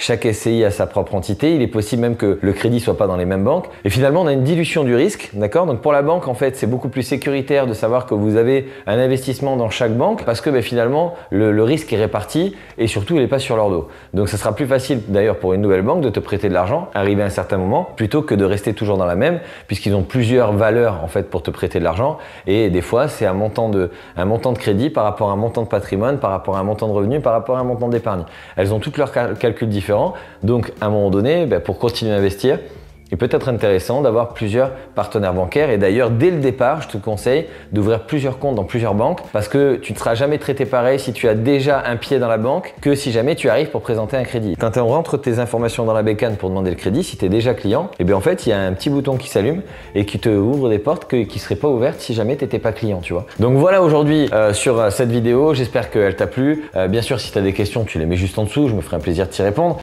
chaque SCI a sa propre entité. Il est possible même que le crédit soit pas dans les mêmes banques. Et finalement, on a une dilution du risque, d'accord? Donc pour la banque, en fait, c'est beaucoup plus sécuritaire de savoir que vous avez un investissement dans chaque banque parce que finalement, le risque est réparti et surtout, il n'est pas sur leur dos. Donc ça sera plus facile d'ailleurs pour une nouvelle banque de te prêter de l'argent, arrivé à un certain moment, plutôt que de rester toujours dans la même, puisqu'ils ont plusieurs valeurs en fait pour te prêter de l'argent. Et des fois, c'est un montant de crédit par rapport à un montant de patrimoine, par rapport à un montant de revenu, par rapport à un montant d'épargne. Elles ont toutes leurs calculs différents. Donc à un moment donné, pour continuer à investir, il peut être intéressant d'avoir plusieurs partenaires bancaires et d'ailleurs dès le départ, je te conseille d'ouvrir plusieurs comptes dans plusieurs banques parce que tu ne seras jamais traité pareil si tu as déjà un pied dans la banque que si jamais tu arrives pour présenter un crédit. Quand on rentre tes informations dans la bécane pour demander le crédit, si tu es déjà client, et bien en fait il y a un petit bouton qui s'allume et qui te ouvre des portes qui ne seraient pas ouvertes si jamais tu n'étais pas client, tu vois. Donc voilà aujourd'hui sur cette vidéo, j'espère qu'elle t'a plu. Bien sûr, si tu as des questions, tu les mets juste en dessous, je me ferai un plaisir de t'y répondre.